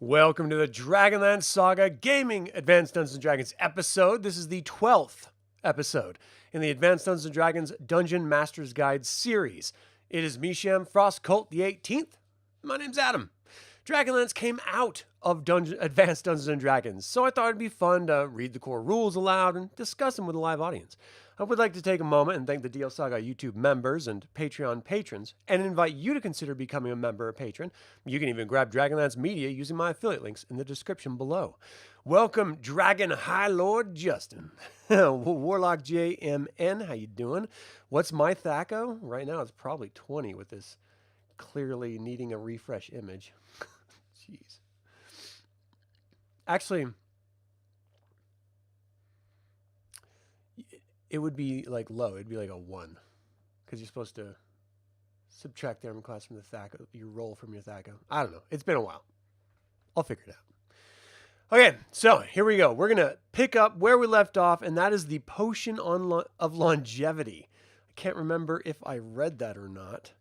Welcome to the DragonLance Saga Gaming Advanced Dungeons & Dragons episode. This is the 12th episode in the Advanced Dungeons & Dragons Dungeon Master's Guide series. It is Misham Frostcult the 18th. My name's Adam. Dragonlance came out of Advanced Dungeons & Dragons, so I thought it'd be fun to read the core rules aloud and discuss them with a live audience. I would like to take a moment and thank the DL Saga YouTube members and Patreon patrons, and invite you to consider becoming a member or patron. You can even grab Dragonlance Media using my affiliate links in the description below. Welcome, Dragon High Lord Justin. Warlock JMN, how you doing? What's my THACO? Right now it's probably 20 with this clearly needing a refresh image. Jeez. Actually, it would be like low. It'd be like a 1. Because you're supposed to subtract the armor class from the THACO. You roll from your THACO. I don't know. It's been a while. I'll figure it out. Okay, so here we go. We're going to pick up where we left off, and that is the Potion of Longevity. I can't remember if I read that or not.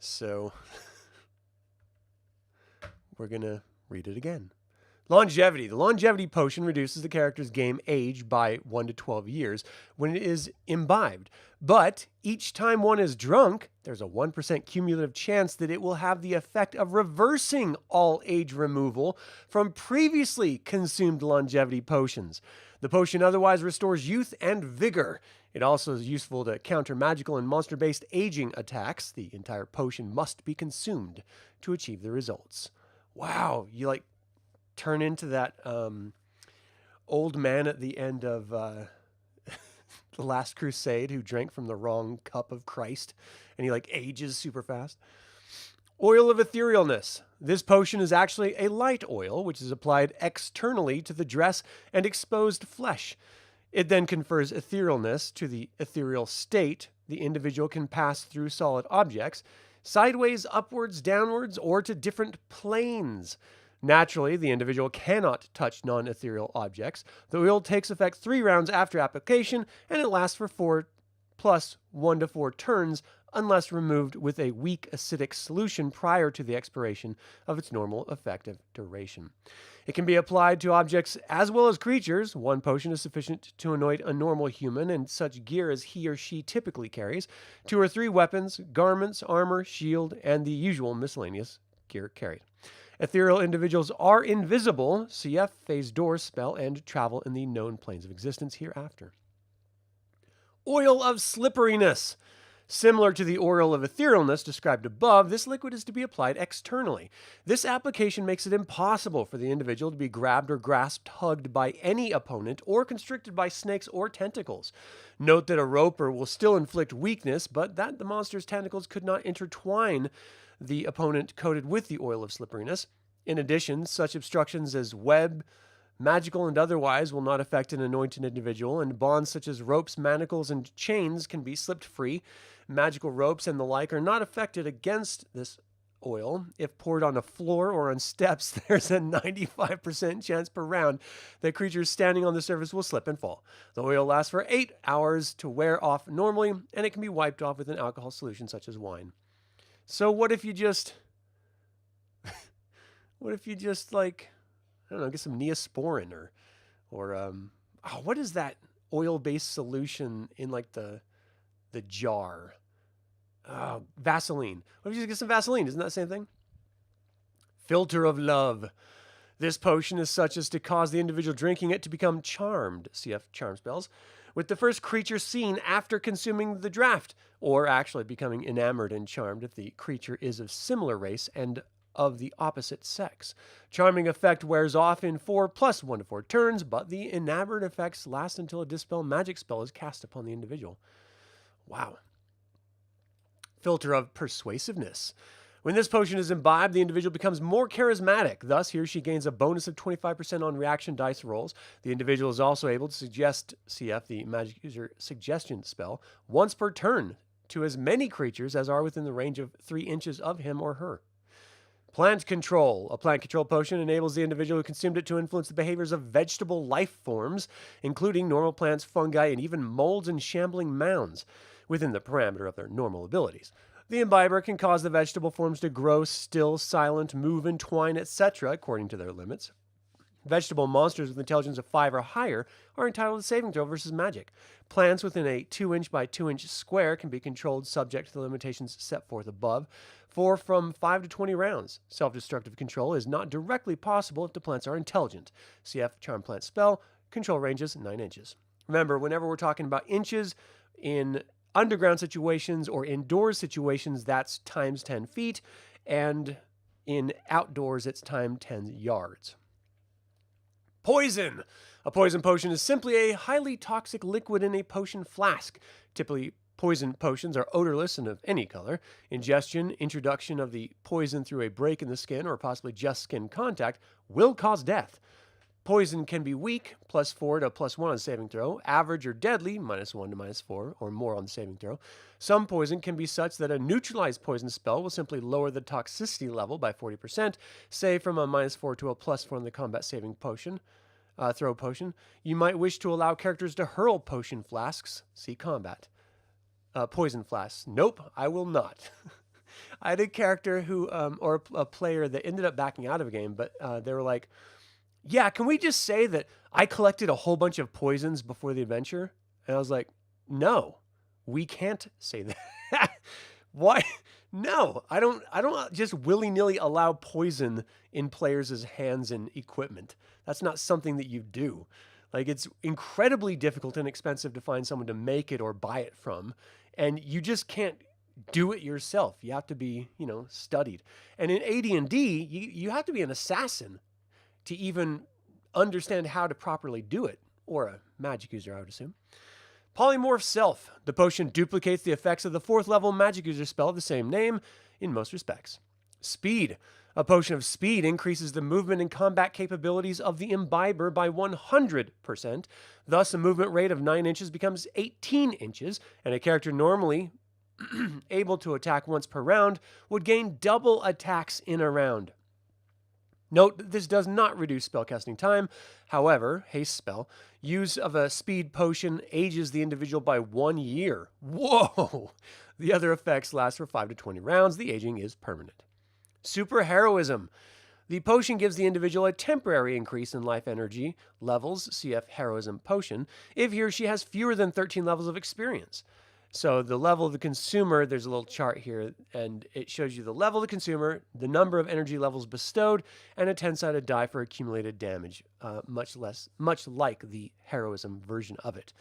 So we're going to read it again. Longevity. The longevity potion reduces the character's game age by 1 to 12 years when it is imbibed. But each time one is drunk, there's a 1% cumulative chance that it will have the effect of reversing all age removal from previously consumed longevity potions. The potion otherwise restores youth and vigor. It also is useful to counter magical and monster-based aging attacks. The entire potion must be consumed to achieve the results. Wow, you like turn into that old man at the end of The Last Crusade who drank from the wrong cup of Christ, and he like ages super fast. Oil of Etherealness. This potion is actually a light oil, which is applied externally to the dress and exposed flesh. It then confers etherealness to the ethereal state the individual can pass through solid objects, sideways, upwards, downwards, or to different planes. Naturally, the individual cannot touch non-ethereal objects. The oil takes effect 3 rounds after application, and it lasts for 4 plus 1 to 4 turns unless removed with a weak acidic solution prior to the expiration of its normal effective duration. It can be applied to objects as well as creatures. 1 potion is sufficient to anoint a normal human and such gear as he or she typically carries. 2 or 3 weapons, garments, armor, shield, and the usual miscellaneous gear carried. Ethereal individuals are invisible, CF, phase door spell, and travel in the known planes of existence hereafter. Oil of Slipperiness. Similar to the oil of etherealness described above, this liquid is to be applied externally. This application makes it impossible for the individual to be grabbed or grasped, hugged by any opponent, or constricted by snakes or tentacles. Note that a roper will still inflict weakness, but that the monster's tentacles could not intertwine the opponent coated with the oil of slipperiness. In addition, such obstructions as web, magical and otherwise, will not affect an anointed individual, and bonds such as ropes, manacles, and chains can be slipped free. Magical ropes and the like are not affected against this oil. If poured on a floor or on steps, there's a 95% chance per round that creatures standing on the surface will slip and fall. The oil lasts for 8 hours to wear off normally, and it can be wiped off with an alcohol solution such as wine. So what if you just, like, I don't know, get some Neosporin or what is that oil-based solution in like the jar? Vaseline. What if you just get some Vaseline? Isn't that the same thing? Filter of Love. This potion is such as to cause the individual drinking it to become charmed, CF charm spells, with the first creature seen after consuming the draft, or actually becoming enamored and charmed if the creature is of similar race and of the opposite sex. Charming effect wears off in 4 plus 1 to 4 turns, but the enamored effects last until a dispel magic spell is cast upon the individual. Wow. Filter of Persuasiveness. When this potion is imbibed, the individual becomes more charismatic. Thus, he or she gains a bonus of 25% on reaction dice rolls. The individual is also able to suggest CF, the magic user suggestion spell, once per turn to as many creatures as are within the range of 3 inches of him or her. Plant Control. A plant control potion enables the individual who consumed it to influence the behaviors of vegetable life forms, including normal plants, fungi, and even molds and shambling mounds, within the parameter of their normal abilities. The imbiber can cause the vegetable forms to grow still, silent, move, entwine, etc., according to their limits. Vegetable monsters with intelligence of 5 or higher are entitled to saving throw versus magic. Plants within a 2-inch by 2-inch square can be controlled subject to the limitations set forth above. For from 5 to 20 rounds. Self-destructive control is not directly possible if the plants are intelligent. CF Charm Plant spell, control ranges 9 inches. Remember, whenever we're talking about inches in underground situations or indoors situations, that's times 10 feet, and in outdoors, it's times 10 yards. Poison. A poison potion is simply a highly toxic liquid in a potion flask. Typically, poison potions are odorless and of any color. Ingestion, introduction of the poison through a break in the skin or possibly just skin contact will cause death. Poison can be weak, +4 to +1 on saving throw, average or deadly, -1 to -4 or more on the saving throw. Some poison can be such that a neutralized poison spell will simply lower the toxicity level by 40%, say from a -4 to a +4 on the combat saving potion. Throw potion. You might wish to allow characters to hurl potion flasks. See combat. Poison flasks. Nope, I will not. I had a character who, or a player that ended up backing out of a game, but they were like, yeah, can we just say that I collected a whole bunch of poisons before the adventure? And I was like, no, we can't say that. Why? No, I don't just willy-nilly allow poison in players' hands and equipment. That's not something that you do. Like, it's incredibly difficult and expensive to find someone to make it or buy it from. And you just can't do it yourself. You have to be, studied. And in AD&D, you have to be an assassin to even understand how to properly do it. Or a magic user, I would assume. Polymorph Self. The potion duplicates the effects of the 4th level magic user spell of the same name in most respects. Speed. A potion of speed increases the movement and combat capabilities of the imbiber by 100%. Thus, a movement rate of 9 inches becomes 18 inches, and a character normally able to attack once per round would gain double attacks in a round. Note that this does not reduce spellcasting time. However, haste spell, use of a speed potion ages the individual by 1 year. Whoa! The other effects last for 5 to 20 rounds. The aging is permanent. Super heroism. The potion gives the individual a temporary increase in life energy levels, CF heroism potion, if he or she has fewer than 13 levels of experience. So the level of the consumer, there's a little chart here, and it shows you the level of the consumer, the number of energy levels bestowed, and a 10-sided die for accumulated damage, much like the heroism version of it.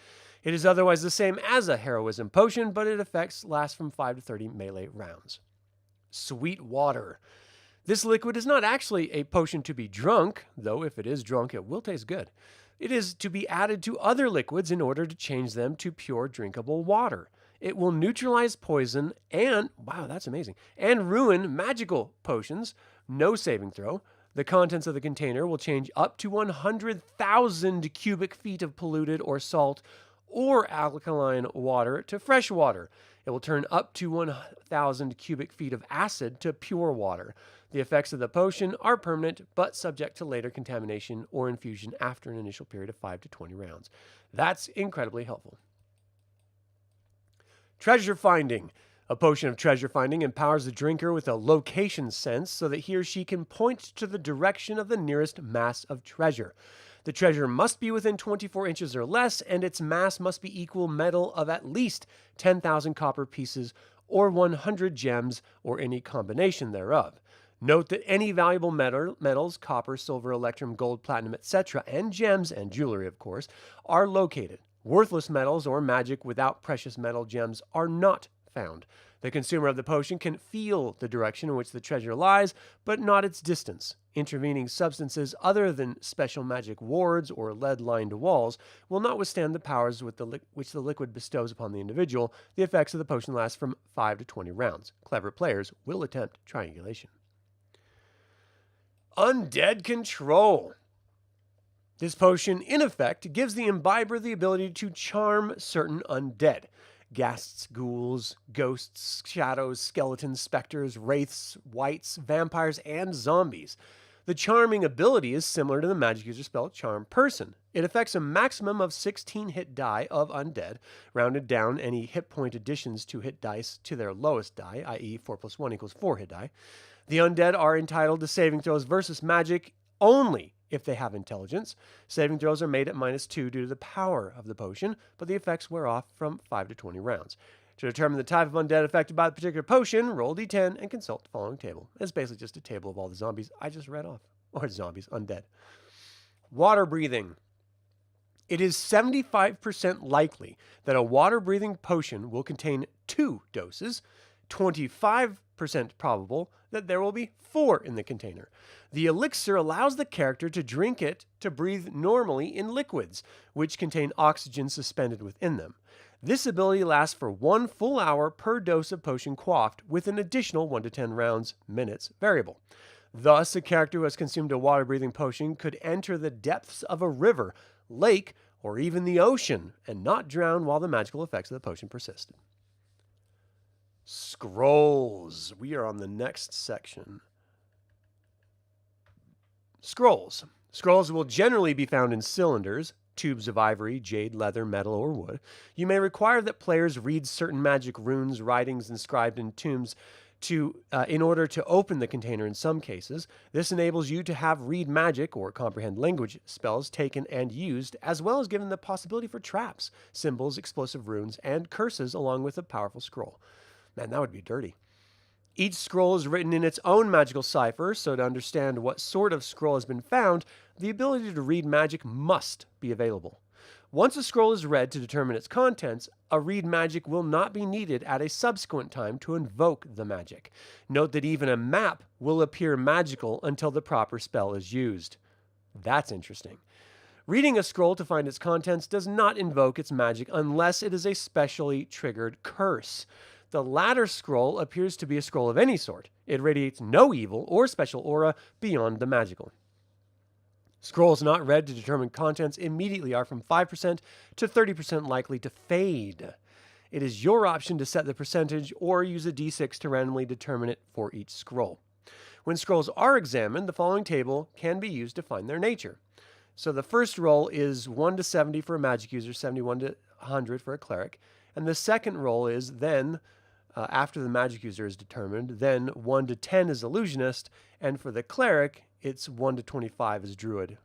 It is otherwise the same as a heroism potion, but its effects last from 5 to 30 melee rounds. Sweet water. This liquid is not actually a potion to be drunk, though if it is drunk, it will taste good. It is to be added to other liquids in order to change them to pure drinkable water. It will neutralize poison and, wow, that's amazing, and ruin magical potions. No saving throw. The contents of the container will change up to 100,000 cubic feet of polluted or salt or alkaline water to fresh water. It will turn up to 1,000 cubic feet of acid to pure water. The effects of the potion are permanent, but subject to later contamination or infusion after an initial period of 5 to 20 rounds. That's incredibly helpful. Treasure finding. A potion of treasure finding empowers the drinker with a location sense so that he or she can point to the direction of the nearest mass of treasure. The treasure must be within 24 inches or less, and its mass must be equal metal of at least 10,000 copper pieces or 100 gems or any combination thereof. Note that any valuable metals, copper, silver, electrum, gold, platinum, etc., and gems, and jewelry, of course, are located. Worthless metals or magic without precious metal gems are not found. The consumer of the potion can feel the direction in which the treasure lies, but not its distance. Intervening substances other than special magic wards or lead-lined walls will not withstand the powers which the liquid bestows upon the individual. The effects of the potion last from 5 to 20 rounds. Clever players will attempt triangulation. Undead control. This potion, in effect, gives the imbiber the ability to charm certain undead. Ghasts, ghouls, ghosts, shadows, skeletons, specters, wraiths, wights, vampires, and zombies. The charming ability is similar to the magic user spell Charm Person. It affects a maximum of 16 hit die of undead, rounded down any hit point additions to hit dice to their lowest die, i.e. 4 plus 1 equals 4 hit die. The undead are entitled to saving throws versus magic only if they have intelligence. Saving throws are made at -2 due to the power of the potion, but the effects wear off from 5 to 20 rounds. To determine the type of undead affected by the particular potion, roll d10 and consult the following table. It's basically just a table of all the zombies I just read off. Or zombies, undead. Water breathing. It is 75% likely that a water breathing potion will contain 2 doses, 25% probable that there will be 4 in the container. The elixir allows the character to drink it to breathe normally in liquids, which contain oxygen suspended within them. This ability lasts for 1 full hour per dose of potion quaffed, with an additional 1 to 10 rounds, minutes variable. Thus, a character who has consumed a water-breathing potion could enter the depths of a river, lake, or even the ocean, and not drown while the magical effects of the potion persisted. Scrolls. We are on the next section. Scrolls. Scrolls will generally be found in cylinders, tubes of ivory, jade, leather, metal, or wood. You may require that players read certain magic runes, writings inscribed in tombs in order to open the container in some cases. This enables you to have read magic or comprehend language spells taken and used, as well as given the possibility for traps, symbols, explosive runes, and curses along with a powerful scroll. Man, that would be dirty. Each scroll is written in its own magical cipher, so to understand what sort of scroll has been found, the ability to read magic must be available. Once a scroll is read to determine its contents, a read magic will not be needed at a subsequent time to invoke the magic. Note that even a map will appear magical until the proper spell is used. That's interesting. Reading a scroll to find its contents does not invoke its magic unless it is a specially triggered curse. The latter scroll appears to be a scroll of any sort. It radiates no evil or special aura beyond the magical. Scrolls not read to determine contents immediately are from 5% to 30% likely to fade. It is your option to set the percentage or use a d6 to randomly determine it for each scroll. When scrolls are examined, the following table can be used to find their nature. So the first roll is 1 to 70 for a magic user, 71 to 100 for a cleric. And the second roll is then, after the magic user is determined, then 1 to 10 is illusionist, and for the cleric, it's 1 to 25 is druid,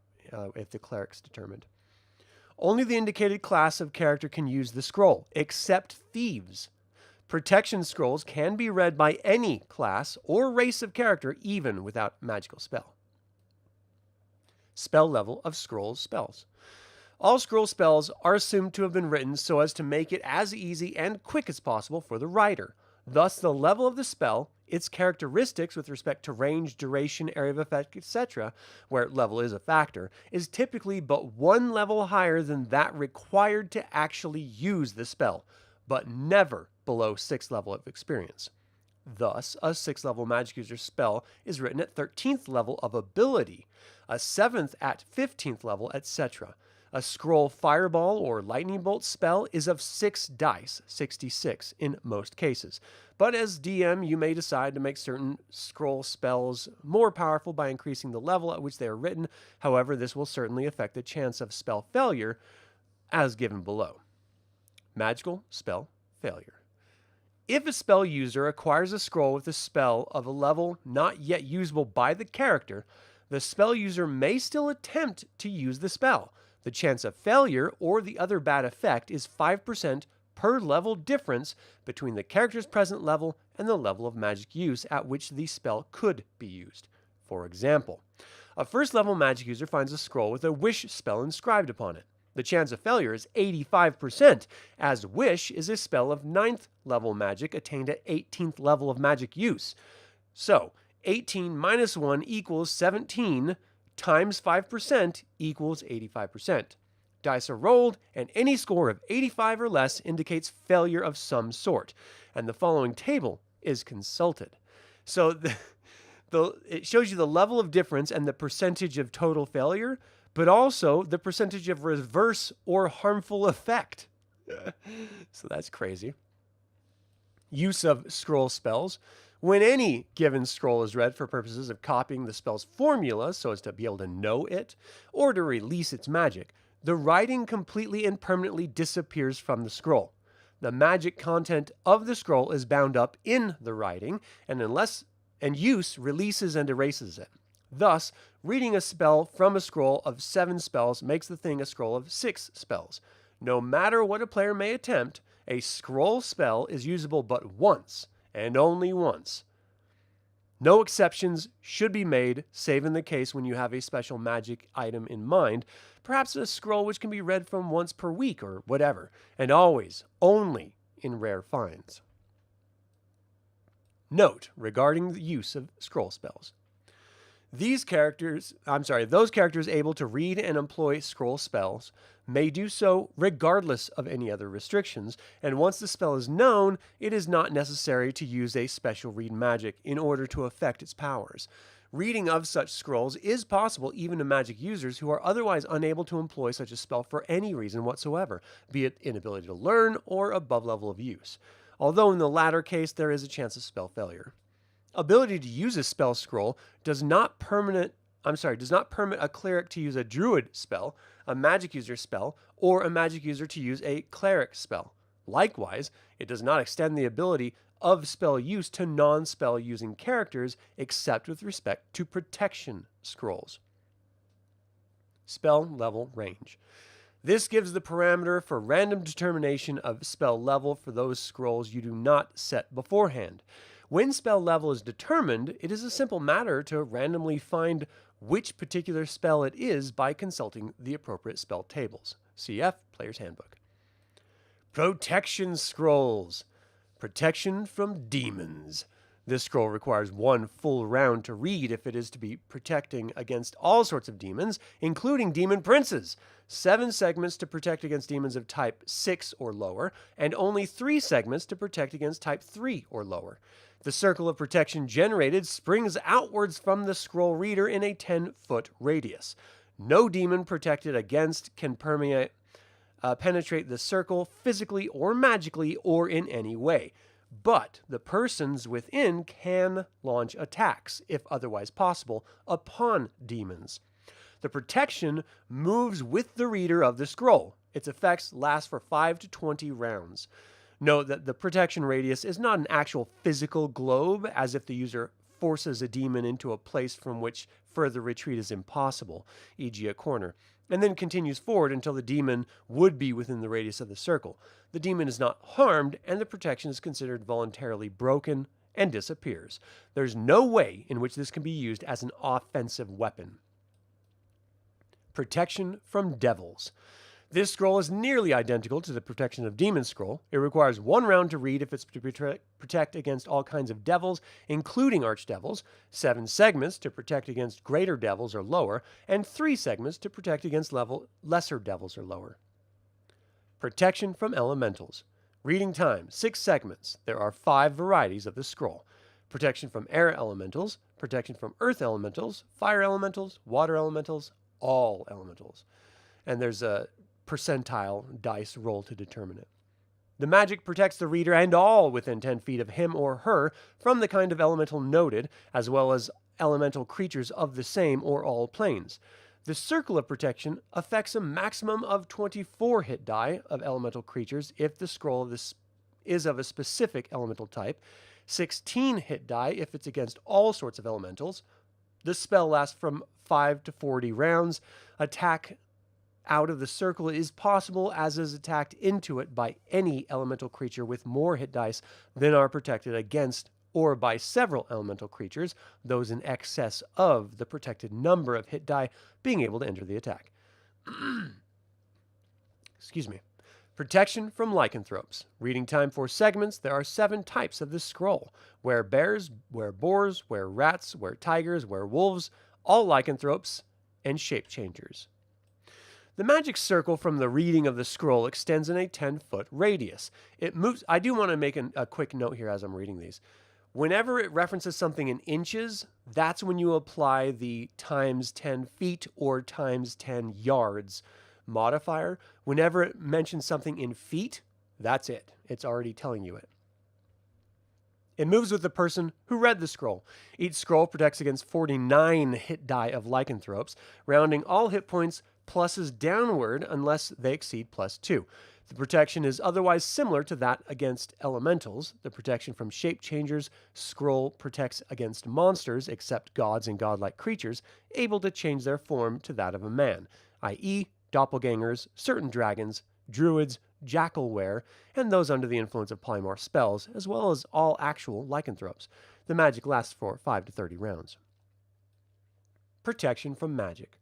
if the cleric's determined. Only the indicated class of character can use the scroll, except thieves. Protection scrolls can be read by any class or race of character, even without magical spell. Spell level of scrolls spells. All scroll spells are assumed to have been written so as to make it as easy and quick as possible for the writer. Thus, the level of the spell, its characteristics with respect to range, duration, area of effect, etc., where level is a factor, is typically but 1 level higher than that required to actually use the spell, but never below 6th level of experience. Thus, a 6th level magic user spell is written at 13th level of ability, a 7th at 15th level, etc. A scroll fireball or lightning bolt spell is of 6 dice, 66 in most cases. But as DM, you may decide to make certain scroll spells more powerful by increasing the level at which they are written. However, this will certainly affect the chance of spell failure, as given below. Magical spell failure. If a spell user acquires a scroll with a spell of a level not yet usable by the character, the spell user may still attempt to use the spell. The chance of failure or the other bad effect is 5% per level difference between the character's present level and the level of magic use at which the spell could be used. For example, a first level magic user finds a scroll with a wish spell inscribed upon it. The chance of failure is 85%, as wish is a spell of 9th level magic attained at 18th level of magic use. So, 18 minus 1 equals 17 times 5% equals 85%. Dice are rolled, and any score of 85 or less indicates failure of some sort, and the following table is consulted. So it shows you the level of difference and the percentage of total failure, but also the percentage of reverse or harmful effect. So that's crazy. Use of scroll spells. When any given scroll is read for purposes of copying the spell's formula so as to be able to know it, or to release its magic, the writing completely and permanently disappears from the scroll. The magic content of the scroll is bound up in the writing, and use releases and erases it. Thus, reading a spell from a scroll of 7 spells makes the thing a scroll of 6 spells. No matter what a player may attempt, a scroll spell is usable but once, and only once. No exceptions should be made, save in the case when you have a special magic item in mind, perhaps a scroll which can be read from once per week or whatever, and always, only in rare finds. Note regarding the use of scroll spells. Those characters able to read and employ scroll spells may do so regardless of any other restrictions, and once the spell is known, it is not necessary to use a special read magic in order to affect its powers. Reading of such scrolls is possible even to magic users who are otherwise unable to employ such a spell for any reason whatsoever, be it inability to learn or above level of use, although in the latter case there is a chance of spell failure. Ability to use a spell scroll does not permit a cleric to use a druid spell, a magic user spell, or a magic user to use a cleric spell. Likewise, it does not extend the ability of spell use to non-spell using characters except with respect to protection scrolls. Spell level range. This gives the parameter for random determination of spell level for those scrolls you do not set beforehand. When spell level is determined, it is a simple matter to randomly find which particular spell it is by consulting the appropriate spell tables. CF Player's Handbook. Protection Scrolls. Protection from Demons. This scroll requires 1 full round to read if it is to be protecting against all sorts of demons, including demon princes, 7 segments to protect against demons of type 6 or lower, and only 3 segments to protect against type 3 or lower. The circle of protection generated springs outwards from the scroll reader in a 10-foot radius. No demon protected against can penetrate the circle physically or magically or in any way. But the persons within can launch attacks, if otherwise possible, upon demons. The protection moves with the reader of the scroll. Its effects last for 5 to 20 rounds. Note that the protection radius is not an actual physical globe, as if the user forces a demon into a place from which further retreat is impossible, e.g. a corner, and then continues forward until the demon would be within the radius of the circle. The demon is not harmed, and the protection is considered voluntarily broken and disappears. There's no way in which this can be used as an offensive weapon. Protection from Devils. This scroll is nearly identical to the Protection of Demons scroll. It requires 1 round to read if it's to protect against all kinds of devils, including archdevils, 7 segments to protect against greater devils or lower, and 3 segments to protect against lesser devils or lower. Protection from Elementals. Reading time, 6 segments. There are 5 varieties of the scroll. Protection from air elementals, protection from earth elementals, fire elementals, water elementals, all elementals. And there's a percentile dice roll to determine it. The magic protects the reader and all within 10 feet of him or her from the kind of elemental noted, as well as elemental creatures of the same or all planes. The circle of protection affects a maximum of 24 hit die of elemental creatures if the scroll is of a specific elemental type, 16 hit die if it's against all sorts of elementals. The spell lasts from 5 to 40 rounds. Attack out of the circle is possible, as is attacked into it by any elemental creature with more hit dice than are protected against, or by several elemental creatures, those in excess of the protected number of hit die being able to enter the attack. Excuse me. Protection from lycanthropes. Reading time 4 segments. There are 7 types of this scroll. Were-bears, were-boars, were-rats, were-tigers, were-wolves, all lycanthropes, and shape-changers. The magic circle from the reading of the scroll extends in a 10-foot radius. It moves. I do want to make a quick note here as I'm reading these. Whenever it references something in inches, that's when you apply the times 10 feet or times 10 yards modifier. Whenever it mentions something in feet, that's it. It's already telling you it. It moves with the person who read the scroll. Each scroll protects against 49 hit die of lycanthropes, rounding all hit points pluses downward unless they exceed +2. The protection is otherwise similar to that against elementals. The protection from shape changers scroll protects against monsters, except gods and godlike creatures, able to change their form to that of a man, i.e., doppelgangers, certain dragons, druids, jackalware, and those under the influence of polymorph spells, as well as all actual lycanthropes. The magic lasts for 5 to 30 rounds. Protection from magic.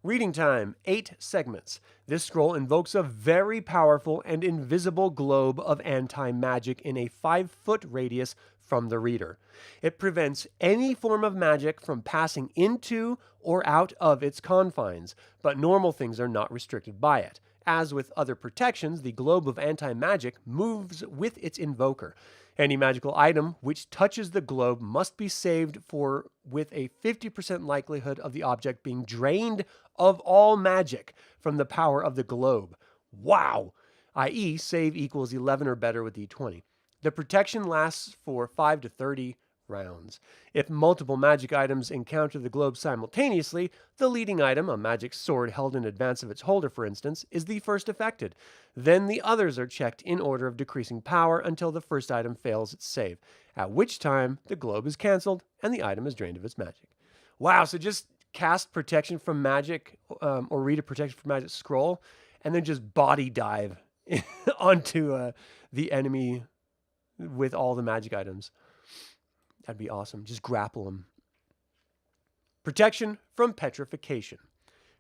Reading time, 8 segments. This scroll invokes a very powerful and invisible globe of anti-magic in a 5-foot radius from the reader. It prevents any form of magic from passing into or out of its confines, but normal things are not restricted by it. As with other protections, the globe of anti-magic moves with its invoker. Any magical item which touches the globe must be saved with a 50% likelihood of the object being drained of all magic from the power of the globe. Wow! i.e., save equals 11 or better with d20. The protection lasts for 5 to 30 rounds. If multiple magic items encounter the globe simultaneously, the leading item, a magic sword held in advance of its holder for instance, is the first affected. Then the others are checked in order of decreasing power until the first item fails its save, at which time the globe is cancelled and the item is drained of its magic. Wow, so just cast protection from magic or read a protection from magic scroll and then just body dive onto the enemy with all the magic items. That'd be awesome. Just grapple them. Protection from petrification.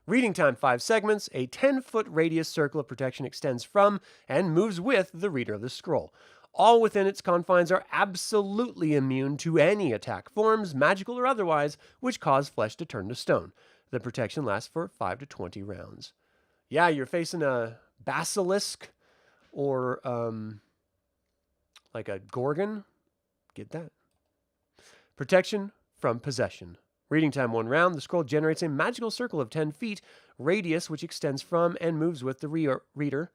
Reading time 5 segments. A 10-foot radius circle of protection extends from and moves with the reader of the scroll. All within its confines are absolutely immune to any attack forms, magical or otherwise, which cause flesh to turn to stone. The protection lasts for 5 to 20 rounds. Yeah, you're facing a basilisk or like a gorgon. Get that. Protection from possession. Reading time 1 round. The scroll generates a magical circle of 10 feet radius, which extends from and moves with the reader.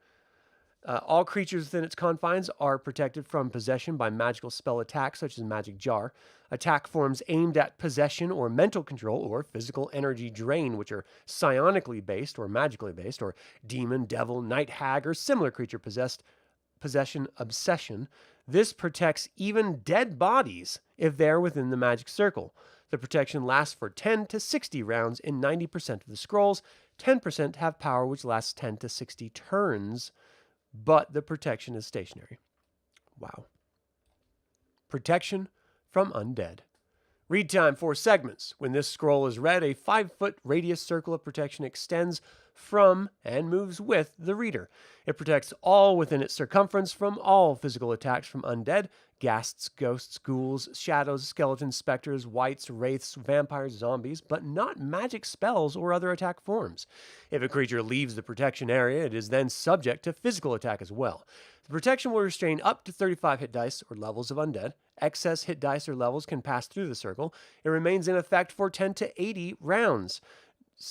All creatures within its confines are protected from possession by magical spell attacks, such as Magic Jar. Attack forms aimed at possession or mental control or physical energy drain, which are psionically based or magically based, or demon, devil, night hag, or similar creature possession obsession. This protects even dead bodies if they are within the magic circle. The protection lasts for 10 to 60 rounds in 90% of the scrolls. 10% have power which lasts 10 to 60 turns, but the protection is stationary. Wow. Protection from undead. Read time 4 segments. When this scroll is read, a 5-foot radius circle of protection extends from and moves with the reader. It protects all within its circumference from all physical attacks from undead, ghasts, ghosts, ghouls, shadows, skeletons, specters, wights, wraiths, vampires, zombies, but not magic spells or other attack forms. If a creature leaves the protection area, it is then subject to physical attack as well. The protection will restrain up to 35 hit dice or levels of undead. Excess hit dice or levels can pass through the circle. It remains in effect for 10 to 80 rounds.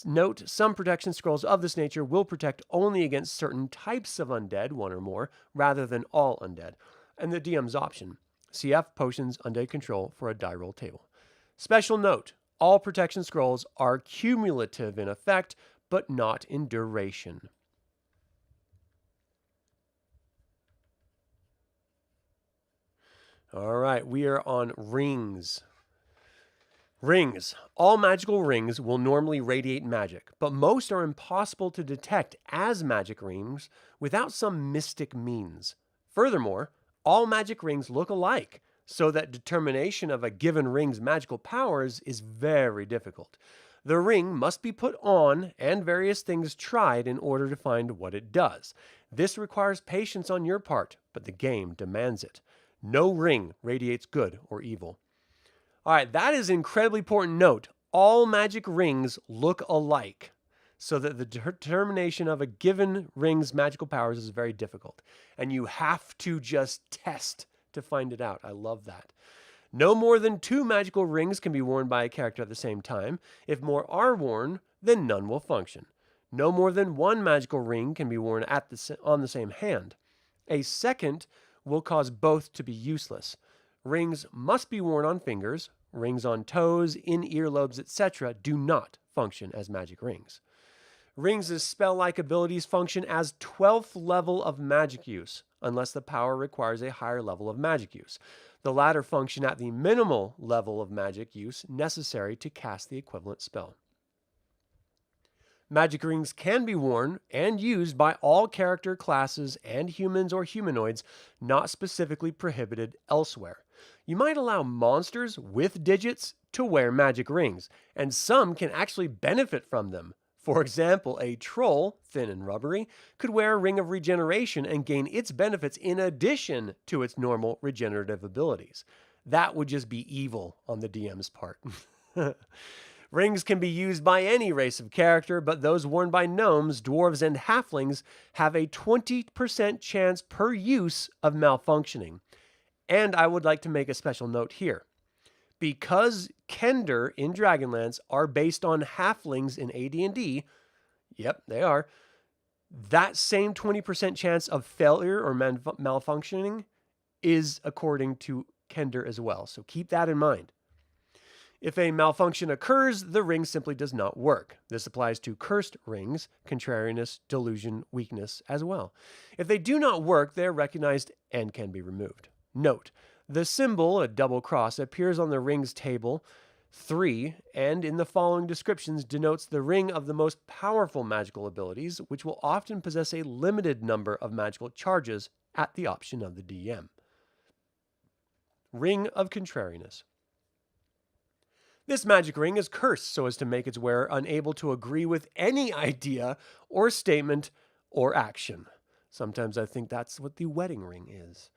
Note, some protection scrolls of this nature will protect only against certain types of undead, 1 or more, rather than all undead. And the DM's option, CF Potions Undead Control for a die roll table. Special note, all protection scrolls are cumulative in effect, but not in duration. All right, we are on rings. Rings. All magical rings will normally radiate magic, but most are impossible to detect as magic rings without some mystic means. Furthermore, all magic rings look alike, so that determination of a given ring's magical powers is very difficult. The ring must be put on and various things tried in order to find what it does. This requires patience on your part, but the game demands it. No ring radiates good or evil. All right, that is an incredibly important note. All magic rings look alike, so that the determination of a given ring's magical powers is very difficult. And you have to just test to find it out. I love that. No more than 2 magical rings can be worn by a character at the same time. If more are worn, then none will function. No more than 1 magical ring can be worn on the same hand. A second will cause both to be useless. Rings must be worn on fingers. Rings on toes, in earlobes, etc. do not function as magic rings. Rings' spell-like abilities function as 12th level of magic use, unless the power requires a higher level of magic use. The latter function at the minimal level of magic use necessary to cast the equivalent spell. Magic rings can be worn and used by all character classes and humans or humanoids not specifically prohibited elsewhere. You might allow monsters with digits to wear magic rings, and some can actually benefit from them. For example, a troll, thin and rubbery, could wear a ring of regeneration and gain its benefits in addition to its normal regenerative abilities. That would just be evil on the DM's part. Rings can be used by any race of character, but those worn by gnomes, dwarves, and halflings have a 20% chance per use of malfunctioning. And I would like to make a special note here. Because Kender in Dragonlance are based on halflings in AD&D, yep, they are, that same 20% chance of failure or malfunctioning is according to Kender as well. So keep that in mind. If a malfunction occurs, the ring simply does not work. This applies to cursed rings, contrariness, delusion, weakness as well. If they do not work, they are recognized and can be removed. Note, the symbol, a double cross, appears on the rings table 3 and in the following descriptions denotes the ring of the most powerful magical abilities, which will often possess a limited number of magical charges at the option of the DM. Ring of Contrariness. This magic ring is cursed so as to make its wearer unable to agree with any idea or statement or action. Sometimes I think that's what the wedding ring is.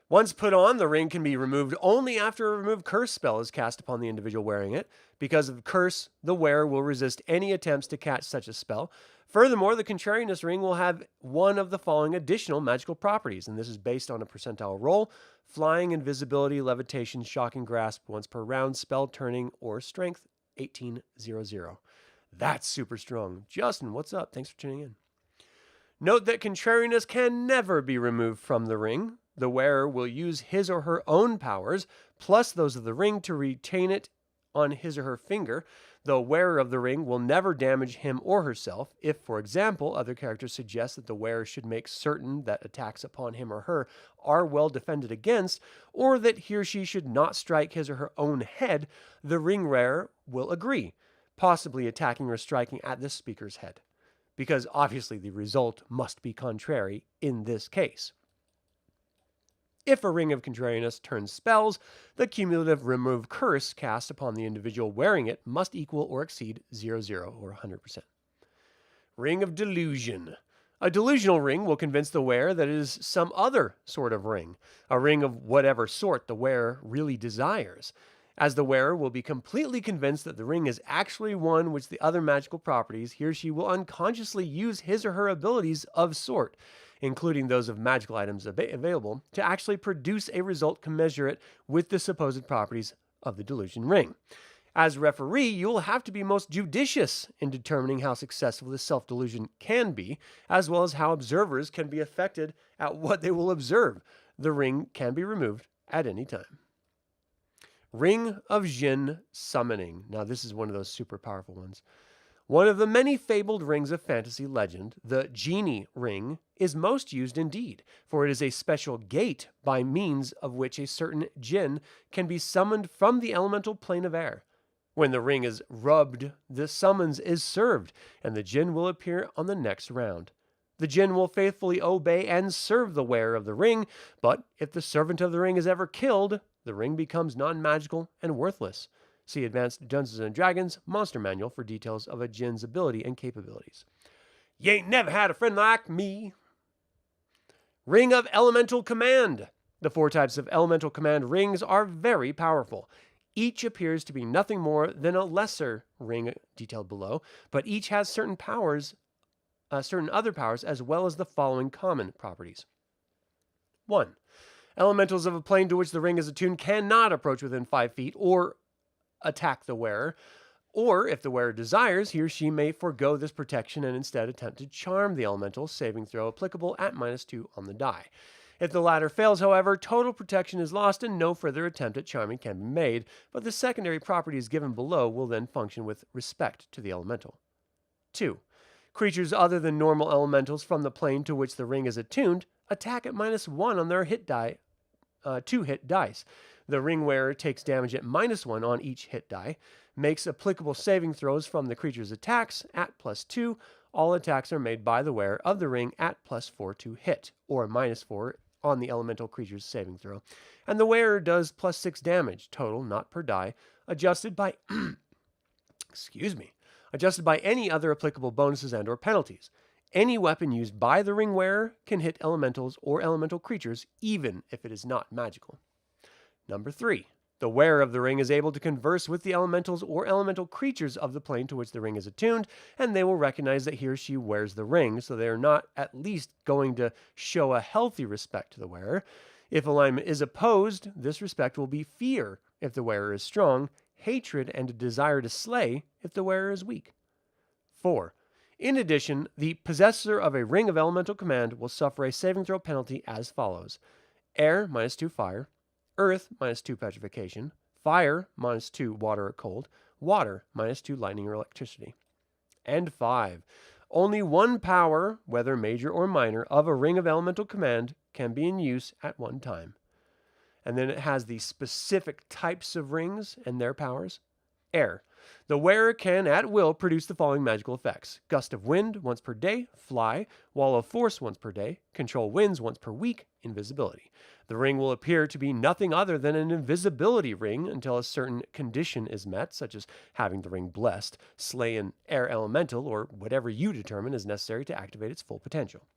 Once put on, the ring can be removed only after a remove curse spell is cast upon the individual wearing it. Because of the curse, the wearer will resist any attempts to catch such a spell. Furthermore, the Contrariness ring will have one of the following additional magical properties, and this is based on a percentile roll: flying, invisibility, levitation, shocking grasp once per round, spell turning, or strength 1800. That's super strong. Justin, what's up? Thanks for tuning in. Note that Contrariness can never be removed from the ring. The wearer will use his or her own powers, plus those of the ring, to retain it on his or her finger. The wearer of the ring will never damage him or herself. If, for example, other characters suggest that the wearer should make certain that attacks upon him or her are well defended against, or that he or she should not strike his or her own head, the ring wearer will agree, possibly attacking or striking at the speaker's head, because obviously the result must be contrary in this case. If a ring of contrariness turns spells, the cumulative remove curse cast upon the individual wearing it must equal or exceed 00 or 100%. Ring of delusion. A delusional ring will convince the wearer that it is some other sort of ring, a ring of whatever sort the wearer really desires, as the wearer will be completely convinced that the ring is actually one which the other magical properties he or she will unconsciously use his or her abilities of sort, including those of magical items available, to actually produce a result commensurate with the supposed properties of the delusion ring. As referee, you will have to be most judicious in determining how successful this self-delusion can be, as well as how observers can be affected at what they will observe. The ring can be removed at any time. Ring of Jinn Summoning. Now, this is one of those super powerful ones. One of the many fabled rings of fantasy legend, the Genie Ring, is most used indeed, for it is a special gate by means of which a certain Jinn can be summoned from the elemental plane of air. When the ring is rubbed, the summons is served, and the Jinn will appear on the next round. The Jinn will faithfully obey and serve the wearer of the ring, but if the servant of the ring is ever killed, the ring becomes non-magical and worthless. See Advanced Dungeons & Dragons Monster Manual for details of a Jinn's ability and capabilities. You ain't never had a friend like me. Ring of Elemental Command. The 4 types of Elemental Command rings are very powerful. Each appears to be nothing more than a lesser ring detailed below, but each has certain other powers, as well as the following common properties. 1. Elementals of a plane to which the ring is attuned cannot approach within 5 feet or attack the wearer, or if the wearer desires, he or she may forego this protection and instead attempt to charm the elemental, saving throw applicable at -2 on the die. If the latter fails, however, total protection is lost and no further attempt at charming can be made, but the secondary properties given below will then function with respect to the elemental. 2. Creatures other than normal elementals from the plane to which the ring is attuned attack at -1 on their hit die, 2 hit dice. The ring wearer takes damage at -1 on each hit die, makes applicable saving throws from the creature's attacks at +2. All attacks are made by the wearer of the ring at +4 to hit, or -4 on the elemental creature's saving throw. And the wearer does +6 damage, total, not per die, adjusted by adjusted by any other applicable bonuses and or penalties. Any weapon used by the ring wearer can hit elementals or elemental creatures, even if it is not magical. Number 3. The wearer of the ring is able to converse with the elementals or elemental creatures of the plane to which the ring is attuned, and they will recognize that he or she wears the ring, so they are not at least going to show a healthy respect to the wearer. If alignment is opposed, this respect will be fear if the wearer is strong, hatred and a desire to slay if the wearer is weak. 4. In addition, the possessor of a ring of elemental command will suffer a saving throw penalty as follows: air, -2 fire; earth, -2 petrification; fire, -2 water or cold; water, -2 lightning or electricity. And 5. Only one power, whether major or minor, of a ring of elemental command can be in use at one time. And then it has the specific types of rings and their powers. Air. The wearer can at will produce the following magical effects: gust of wind once per day, fly, wall of force once per day, control winds once per week, invisibility. The ring will appear to be nothing other than an invisibility ring until a certain condition is met, such as having the ring blessed, slay an air elemental, or whatever you determine is necessary to activate its full potential.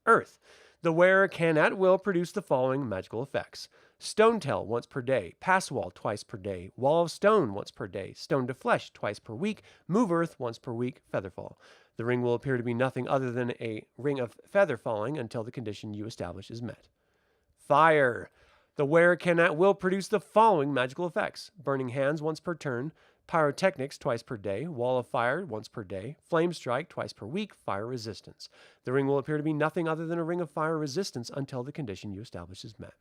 Earth. The wearer can at will produce the following magical effects: stone tell once per day, pass wall twice per day, wall of stone once per day, stone to flesh twice per week, move earth once per week, featherfall. The ring will appear to be nothing other than a ring of feather falling until the condition you establish is met. Fire. The wearer can at will produce the following magical effects: burning hands once per turn, pyrotechnics twice per day, wall of fire once per day, flame strike twice per week, fire resistance. The ring will appear to be nothing other than a ring of fire resistance until the condition you establish is met.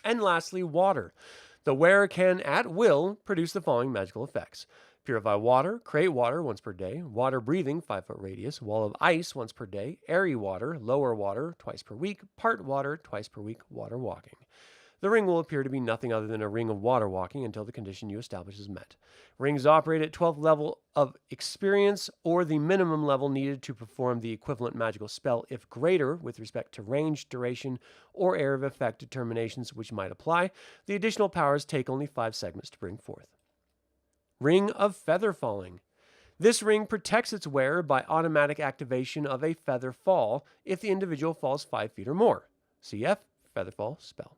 And lastly, water. The wearer can at will produce the following magical effects: purify water, create water once per day, water breathing 5-foot radius, wall of ice once per day, airy water, lower water twice per week, part water twice per week, water walking. The ring will appear to be nothing other than a ring of water walking until the condition you establish is met. Rings operate at 12th level of experience, or the minimum level needed to perform the equivalent magical spell, if greater with respect to range, duration, or area of effect determinations which might apply. The additional powers take only 5 segments to bring forth. Ring of Feather Falling. This ring protects its wearer by automatic activation of a feather fall if the individual falls 5 feet or more. Cf. Featherfall spell.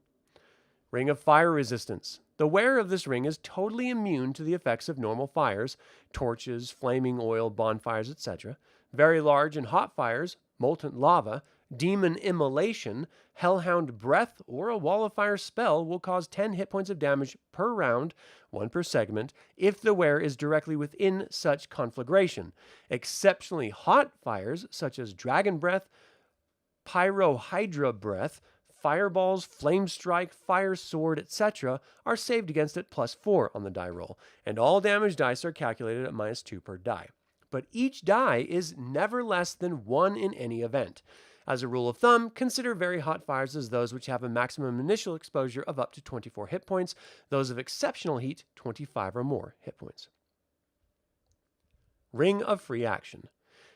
Ring of Fire Resistance. The wearer of this ring is totally immune to the effects of normal fires, torches, flaming oil, bonfires, etc., very large and hot fires, molten lava, demon immolation, hellhound breath, or a wall of fire spell will cause 10 hit points of damage per round, 1 per segment, if the wearer is directly within such conflagration. Exceptionally hot fires, such as dragon breath, pyrohydra breath, fireballs, flame strike, fire sword, etc., are saved against at +4 on the die roll, and all damage dice are calculated at -2 per die. But each die is never less than 1 in any event. As a rule of thumb, consider very hot fires as those which have a maximum initial exposure of up to 24 hit points, those of exceptional heat, 25 or more hit points. Ring of Free Action.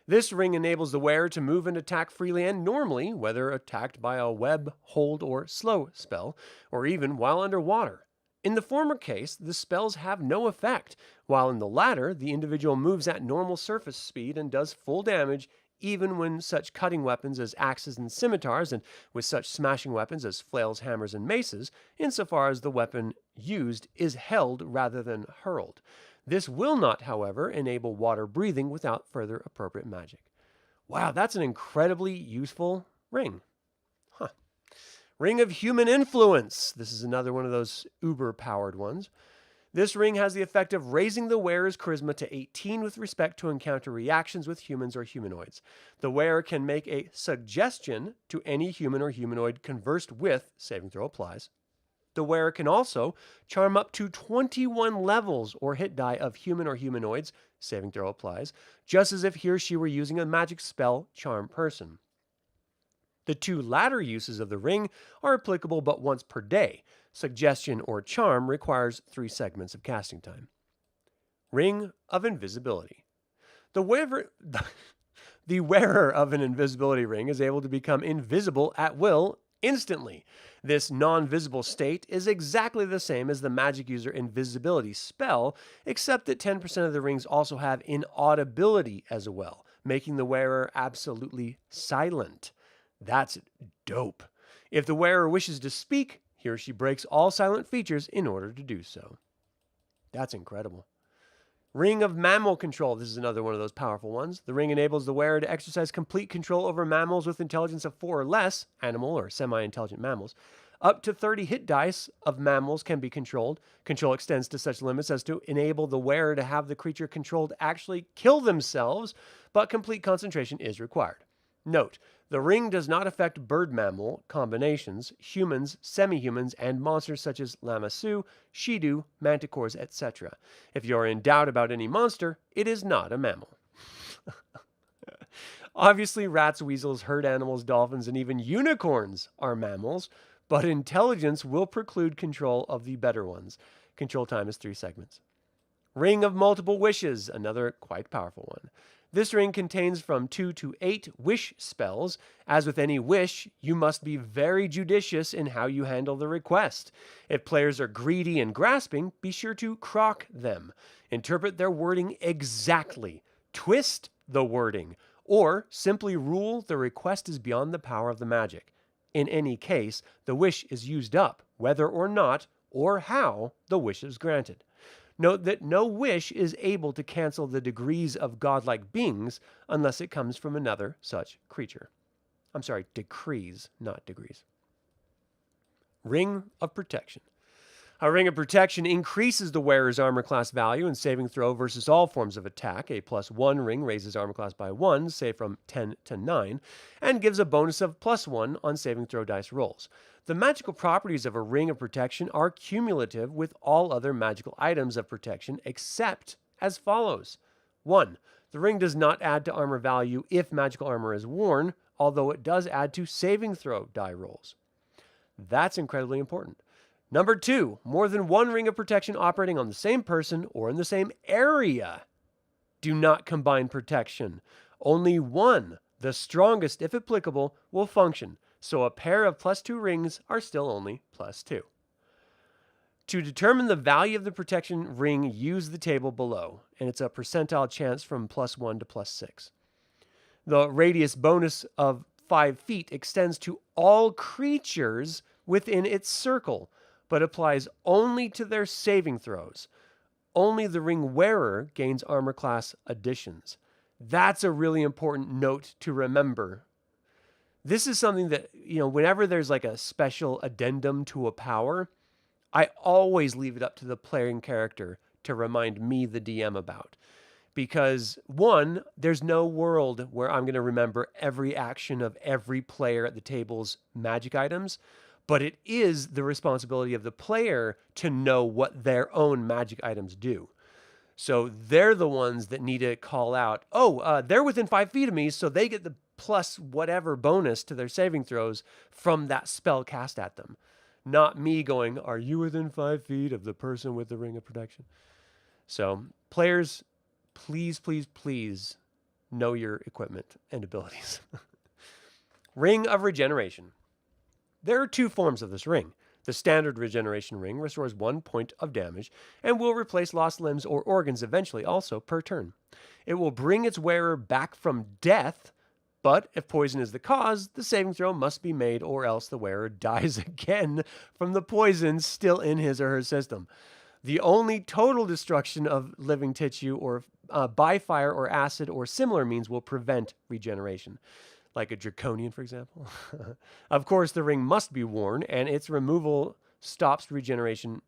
This ring enables the wearer to move and attack freely and normally, whether attacked by a web, hold, or slow spell, or even while underwater. In the former case, the spells have no effect, while in the latter, the individual moves at normal surface speed and does full damage, even when such cutting weapons as axes and scimitars, and with such smashing weapons as flails, hammers, and maces, insofar as the weapon used is held rather than hurled. This will not, however, enable water breathing without further appropriate magic. Wow, that's an incredibly useful ring. Ring of Human Influence. This is another one of those uber-powered ones. This ring has the effect of raising the wearer's charisma to 18 with respect to encounter reactions with humans or humanoids. The wearer can make a suggestion to any human or humanoid conversed with, saving throw applies. The wearer can also charm up to 21 levels or hit die of human or humanoids, saving throw applies, just as if he or she were using a magic spell charm person. The two latter uses of the ring are applicable but once per day. Suggestion or charm requires 3 segments of casting time. Ring of Invisibility. The wearer of an invisibility ring is able to become invisible at will instantly. This non-visible state is exactly the same as the magic user invisibility spell, except that 10% of the rings also have inaudibility as well, making the wearer absolutely silent. That's dope. If the wearer wishes to speak, he or she breaks all silent features in order to do so. That's incredible. Ring of Mammal Control. This is another one of those powerful ones. The ring enables the wearer to exercise complete control over mammals with intelligence of 4 or less, animal or semi-intelligent mammals. Up to 30 hit dice of mammals can be controlled. Control extends to such limits as to enable the wearer to have the creature controlled actually kill themselves, but complete concentration is required. Note, the ring does not affect bird-mammal combinations, humans, semi-humans, and monsters such as lamassu, shidu, manticores, etc. If you are in doubt about any monster, it is not a mammal. Obviously, rats, weasels, herd animals, dolphins, and even unicorns are mammals, but intelligence will preclude control of the better ones. Control time is 3 segments. Ring of Multiple Wishes, another quite powerful one. This ring contains from 2 to 8 wish spells. As with any wish, you must be very judicious in how you handle the request. If players are greedy and grasping, be sure to crock them. Interpret their wording exactly. Twist the wording. Or simply rule the request is beyond the power of the magic. In any case, the wish is used up, whether or not, or how the wish is granted. Note that no wish is able to cancel the degrees of godlike beings unless it comes from another such creature. I'm sorry, decrees, not degrees. Ring of Protection. A Ring of Protection increases the wearer's armor class value and saving throw versus all forms of attack. A +1 ring raises armor class by 1, say from 10 to 9, and gives a bonus of +1 on saving throw dice rolls. The magical properties of a Ring of Protection are cumulative with all other magical items of protection except as follows. 1. The ring does not add to armor value if magical armor is worn, although it does add to saving throw die rolls. That's incredibly important. Number 2, more than 1 ring of protection operating on the same person or in the same area do not combine protection. Only one, the strongest if applicable, will function, so a pair of +2 rings are still only +2. To determine the value of the protection ring, use the table below, and it's a percentile chance from +1 to +6. The radius bonus of 5 feet extends to all creatures within its circle, but applies only to their saving throws. Only the ring wearer gains armor class additions. That's a really important note to remember. This is something that, whenever there's like a special addendum to a power, I always leave it up to the playing character to remind me, the DM, about. Because, 1, there's no world where I'm going to remember every action of every player at the table's magic items, but it is the responsibility of the player to know what their own magic items do. So they're the ones that need to call out, they're within 5 feet of me, so they get the plus whatever bonus to their saving throws from that spell cast at them. Not me going, are you within 5 feet of the person with the Ring of Protection? So players, please, please, please know your equipment and abilities. Ring of Regeneration. There are 2 forms of this ring. The standard regeneration ring restores 1 point of damage and will replace lost limbs or organs eventually, also per turn. It will bring its wearer back from death, but if poison is the cause, the saving throw must be made or else the wearer dies again from the poison still in his or her system. The only total destruction of living tissue or by fire or acid or similar means will prevent regeneration. Like a draconian, for example. Of course, the ring must be worn, and its removal stops regeneration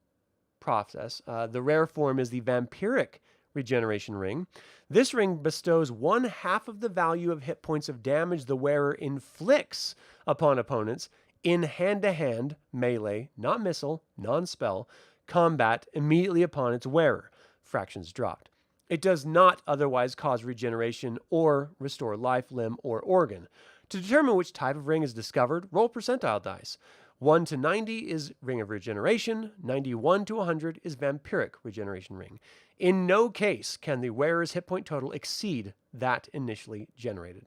process. The rare form is the vampiric regeneration ring. This ring bestows 1/2 of the value of hit points of damage the wearer inflicts upon opponents in hand-to-hand, melee, not missile, non-spell, combat immediately upon its wearer. Fractions dropped. It does not otherwise cause regeneration or restore life, limb, or organ. To determine which type of ring is discovered, roll percentile dice. 1 to 90 is Ring of Regeneration, 91 to 100 is Vampiric Regeneration Ring. In no case can the wearer's hit point total exceed that initially generated.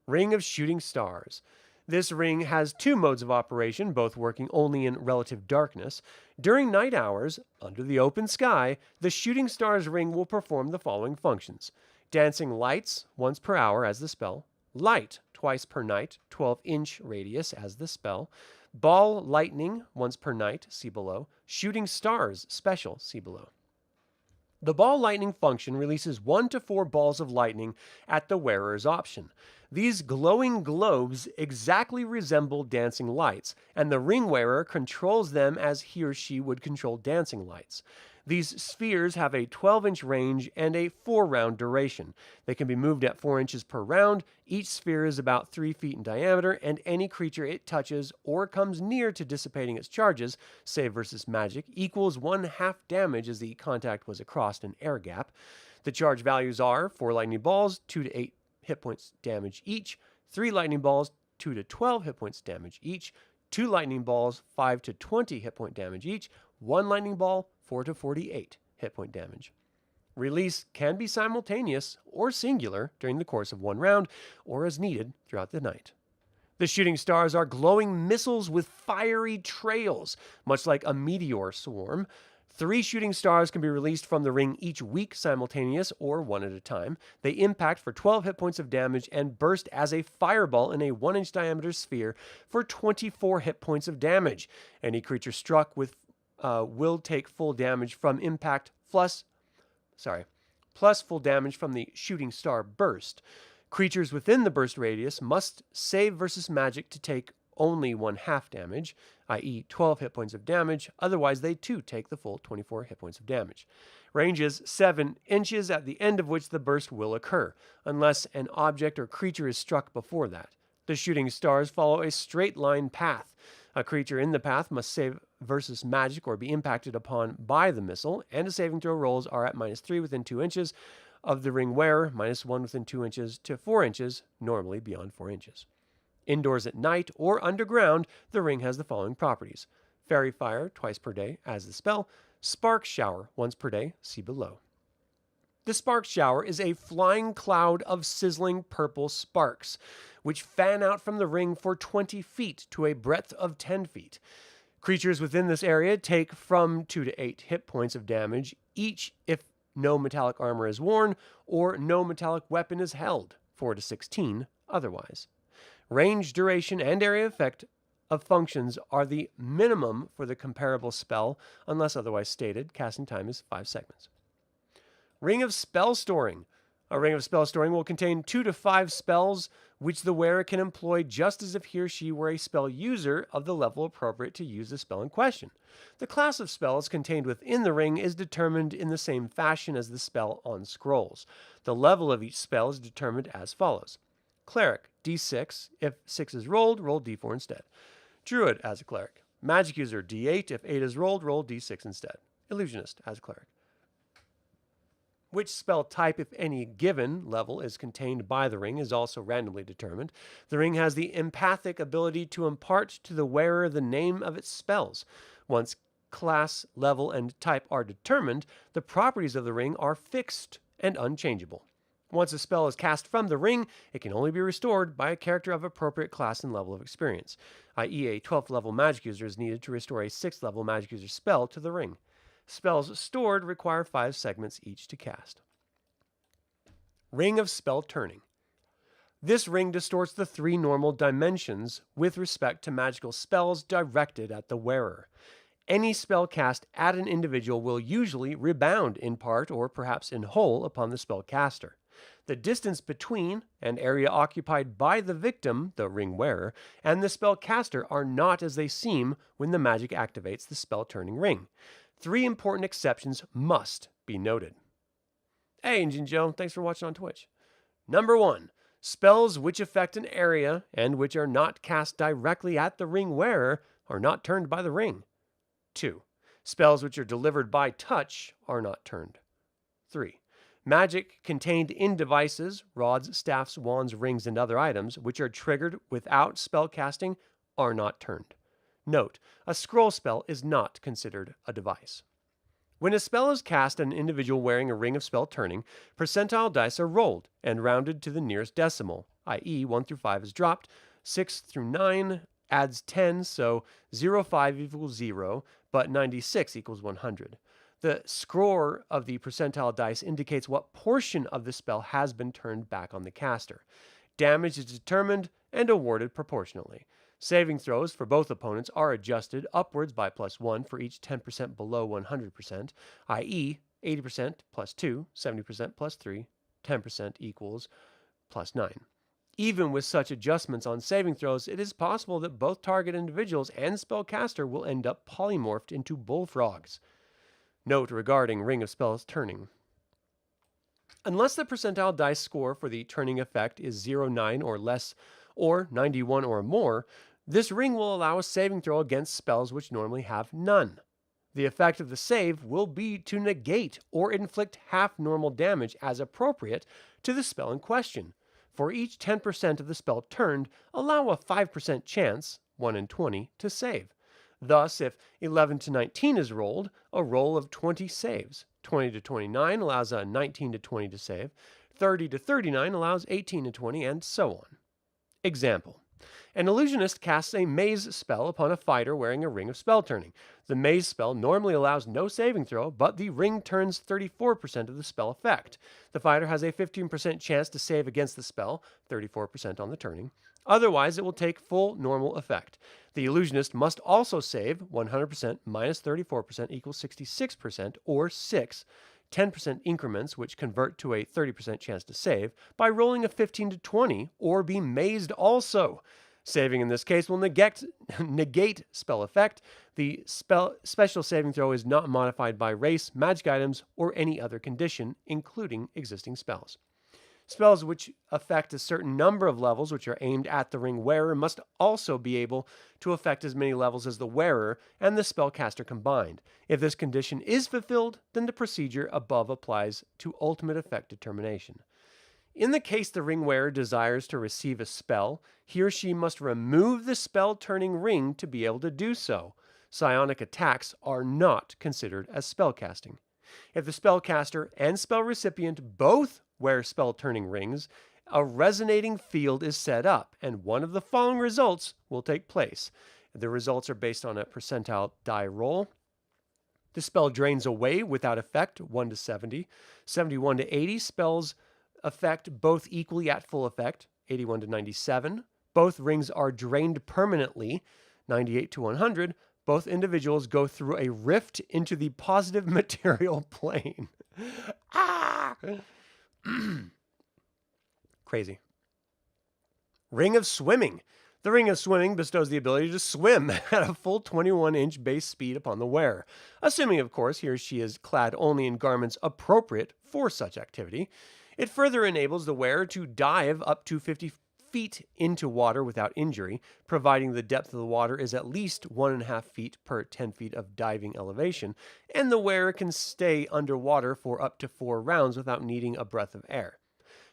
Ring of Shooting Stars. This ring has 2 modes of operation, both working only in relative darkness. During night hours, under the open sky, the Shooting Stars ring will perform the following functions. Dancing lights, once per hour as the spell. Light, twice per night, 12-inch radius as the spell. Ball lightning, once per night, see below. Shooting stars, special, see below. The ball lightning function releases 1 to 4 balls of lightning at the wearer's option. These glowing globes exactly resemble dancing lights, and the ring wearer controls them as he or she would control dancing lights. These spheres have a 12-inch range and a 4-round duration. They can be moved at 4 inches per round. Each sphere is about 3 feet in diameter, and any creature it touches or comes near to dissipating its charges, save versus magic, equals 1/2 damage as the contact was across an air gap. The charge values are 4 lightning balls, 2 to 8 hit points damage each, 3 lightning balls, 2 to 12 hit points damage each, 2 lightning balls, 5 to 20 hit point damage each, 1 lightning ball, 4 to 48 hit point damage. Release can be simultaneous or singular during the course of 1 round or as needed throughout the night. The shooting stars are glowing missiles with fiery trails, much like a meteor swarm. 3 shooting stars can be released from the ring each week simultaneous or 1 at a time. They impact for 12 hit points of damage and burst as a fireball in a 1-inch diameter sphere for 24 hit points of damage. Any creature struck with will take full damage from impact plus full damage from the shooting star burst. Creatures within the burst radius must save versus magic to take only 1/2 damage, i.e. 12 hit points of damage, otherwise they too take the full 24 hit points of damage. Range is 7 inches at the end of which the burst will occur, unless an object or creature is struck before that. The shooting stars follow a straight line path. A creature in the path must save versus magic or be impacted upon by the missile, and the saving throw rolls are at -3 within 2 inches of the ring wearer, -1 within 2 inches to 4 inches, normally beyond 4 inches. Indoors at night or underground, the ring has the following properties. Fairy Fire, twice per day, as the spell. Spark Shower, once per day, see below. The Spark Shower is a flying cloud of sizzling purple sparks, which fan out from the ring for 20 feet to a breadth of 10 feet. Creatures within this area take from 2 to 8 hit points of damage each if no metallic armor is worn or no metallic weapon is held, 4 to 16 otherwise. Range, duration, and area effect of functions are the minimum for the comparable spell, unless otherwise stated. Casting time is 5 seconds. Ring of Spell Storing. A ring of spell storing will contain 2 to 5 spells which the wearer can employ just as if he or she were a spell user of the level appropriate to use the spell in question. The class of spells contained within the ring is determined in the same fashion as the spell on scrolls. The level of each spell is determined as follows. Cleric, D6. If 6 is rolled, roll D4 instead. Druid as a cleric. Magic user, D8. If 8 is rolled, roll D6 instead. Illusionist as a cleric. Which spell type, if any given level, is contained by the ring is also randomly determined. The ring has the empathic ability to impart to the wearer the name of its spells. Once class, level, and type are determined, the properties of the ring are fixed and unchangeable. Once a spell is cast from the ring, it can only be restored by a character of appropriate class and level of experience, i.e. a 12th level magic user is needed to restore a 6th level magic user spell to the ring. Spells stored require 5 segments each to cast. Ring of Spell Turning. This ring distorts the 3 normal dimensions with respect to magical spells directed at the wearer. Any spell cast at an individual will usually rebound in part or perhaps in whole upon the spellcaster. The distance between and area occupied by the victim, the ring wearer, and the spellcaster are not as they seem when the magic activates the spell turning ring. 3 important exceptions must be noted. Hey, Engine Joe, thanks for watching on Twitch. Number 1, spells which affect an area and which are not cast directly at the ring wearer are not turned by the ring. 2, spells which are delivered by touch are not turned. 3, magic contained in devices, rods, staffs, wands, rings, and other items, which are triggered without spell casting, are not turned. Note, a scroll spell is not considered a device. When a spell is cast on an individual wearing a ring of spell turning, percentile dice are rolled and rounded to the nearest decimal, i.e. 1 through 5 is dropped, 6 through 9 adds 10, so 0, 5 equals 0, but 96 equals 100. The score of the percentile dice indicates what portion of the spell has been turned back on the caster. Damage is determined and awarded proportionally. Saving throws for both opponents are adjusted upwards by +1 for each 10% below 100%, i.e. 80% plus 2, 70% plus 3, 10% equals +9. Even with such adjustments on saving throws, it is possible that both target individuals and spellcaster will end up polymorphed into bullfrogs. Note regarding Ring of Spells turning. Unless the percentile dice score for the turning effect is 0, 9 or less, or 91 or more, this ring will allow a saving throw against spells which normally have none. The effect of the save will be to negate or inflict half normal damage as appropriate to the spell in question. For each 10% of the spell turned, allow a 5% chance, 1 in 20, to save. Thus, if 11 to 19 is rolled, a roll of 20 saves. 20 to 29 allows a 19 to 20 to save. 30 to 39 allows 18 to 20, and so on. Example. An illusionist casts a maze spell upon a fighter wearing a ring of spell turning. The maze spell normally allows no saving throw, but the ring turns 34% of the spell effect. The fighter has a 15% chance to save against the spell, 34% on the turning. Otherwise, it will take full normal effect. The illusionist must also save 100% minus 34% equals 66%, or 6, 10% increments, which convert to a 30% chance to save, by rolling a 15 to 20, or be mazed also. Saving in this case will negate spell effect. The special saving throw is not modified by race, magic items, or any other condition, including existing spells. Spells which affect a certain number of levels which are aimed at the ring wearer must also be able to affect as many levels as the wearer and the spellcaster combined. If this condition is fulfilled, then the procedure above applies to ultimate effect determination. In the case the ring wearer desires to receive a spell, he or she must remove the spell-turning ring to be able to do so. Psionic attacks are not considered as spellcasting. If the spellcaster and spell recipient both wear spell-turning rings, a resonating field is set up, and one of the following results will take place. The results are based on a percentile die roll. The spell drains away without effect, 1 to 70. 71 to 80 spells effect both equally at full effect, 81 to 97. Both rings are drained permanently, 98 to 100. Both individuals go through a rift into the positive material plane. Crazy. Ring of Swimming. The Ring of Swimming bestows the ability to swim at a full 21-inch base speed upon the wearer, assuming, of course, he or she is clad only in garments appropriate for such activity. It further enables the wearer to dive up to 50 feet into water without injury, providing the depth of the water is at least 1.5 feet per 10 feet of diving elevation, and the wearer can stay underwater for up to 4 rounds without needing a breath of air.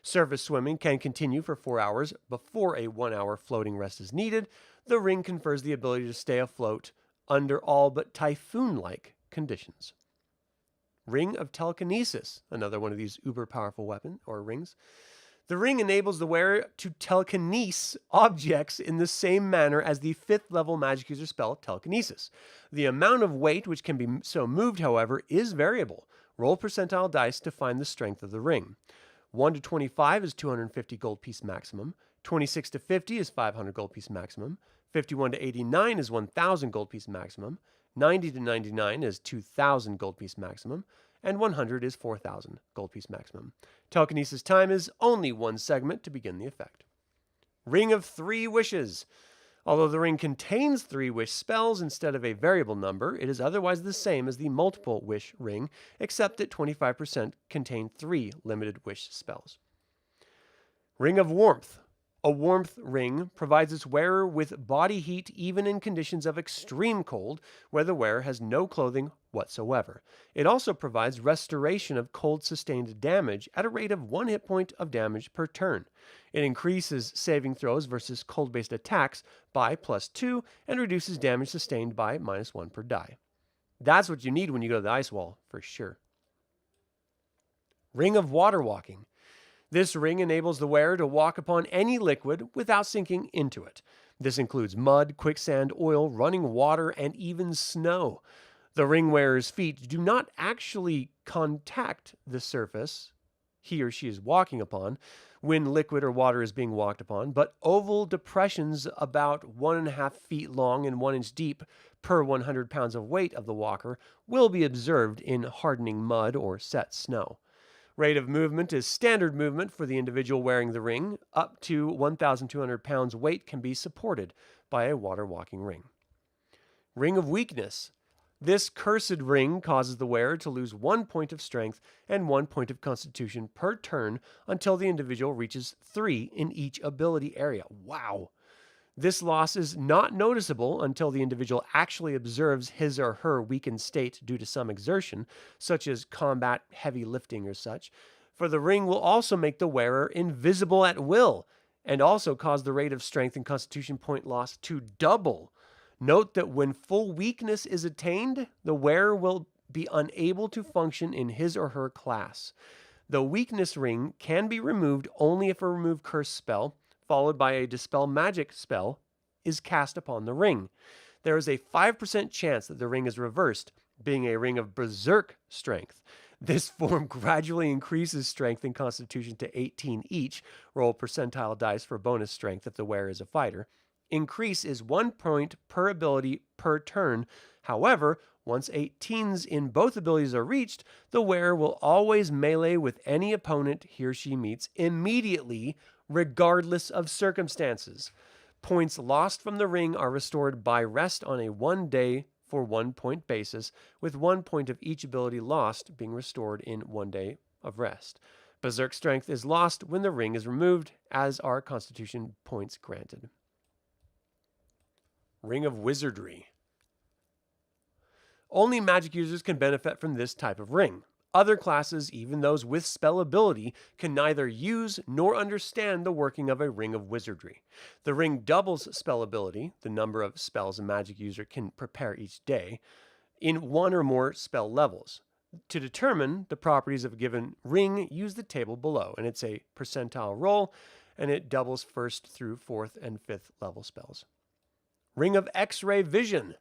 Surface swimming can continue for 4 hours before a 1-hour floating rest is needed. The ring confers the ability to stay afloat under all but typhoon-like conditions. Ring of Telekinesis, another one of these uber powerful weapon or rings. The ring enables the wearer to telekinese objects in the same manner as the 5th level magic user spell Telekinesis. The amount of weight which can be so moved, however, is variable. Roll percentile dice to find the strength of the ring. 1 to 25 is 250 gold piece maximum. 26 to 50 is 500 gold piece maximum. 51 to 89 is 1,000 gold piece maximum. 90 to 99 is 2,000 gold piece maximum. And 100 is 4,000 gold piece maximum. Telekinesis time is only 1 segment to begin the effect. Ring of 3 Wishes. Although the ring contains 3 wish spells instead of a variable number, it is otherwise the same as the multiple wish ring, except that 25% contain 3 limited wish spells. Ring of Warmth. A warmth ring provides its wearer with body heat even in conditions of extreme cold, where the wearer has no clothing whatsoever. It also provides restoration of cold sustained damage at a rate of 1 hit point of damage per turn. It increases saving throws versus cold-based attacks by +2 and reduces damage sustained by -1 per die. That's what you need when you go to the ice wall, for sure. Ring of Water Walking. This ring enables the wearer to walk upon any liquid without sinking into it. This includes mud, quicksand, oil, running water, and even snow. The ring wearer's feet do not actually contact the surface he or she is walking upon when liquid or water is being walked upon, but oval depressions about 1.5 feet long and 1 inch deep per 100 pounds of weight of the walker will be observed in hardening mud or set snow. Rate of movement is standard movement for the individual wearing the ring. Up to 1,200 pounds weight can be supported by a water walking ring. Ring of Weakness. This cursed ring causes the wearer to lose 1 point of strength and 1 point of constitution per turn until the individual reaches 3 in each ability area. Wow! This loss is not noticeable until the individual actually observes his or her weakened state due to some exertion, such as combat, heavy lifting, or such, for the ring will also make the wearer invisible at will, and also cause the rate of strength and constitution point loss to double. Note that when full weakness is attained, the wearer will be unable to function in his or her class. The weakness ring can be removed only if a remove curse spell, followed by a dispel magic spell, is cast upon the ring. There is a 5% chance that the ring is reversed, being a ring of berserk strength. This form gradually increases strength and constitution to 18 each. Roll percentile dice for bonus strength if the wearer is a fighter. Increase is 1 point per ability per turn. However, once 18s in both abilities are reached, the wearer will always melee with any opponent he or she meets immediately, regardless of circumstances. Points lost from the ring are restored by rest on a 1 day for 1 point basis, with 1 point of each ability lost being restored in 1 day of rest. Berserk strength is lost when the ring is removed, as are constitution points granted. Ring of Wizardry. Only magic users can benefit from this type of ring. Other classes, even those with spell ability, can neither use nor understand the working of a ring of wizardry. The ring doubles spell ability, the number of spells a magic user can prepare each day, in 1 or more spell levels. To determine the properties of a given ring, use the table below, and it's a percentile roll, and it doubles 1st through 4th and 5th level spells. Ring of X-ray Vision.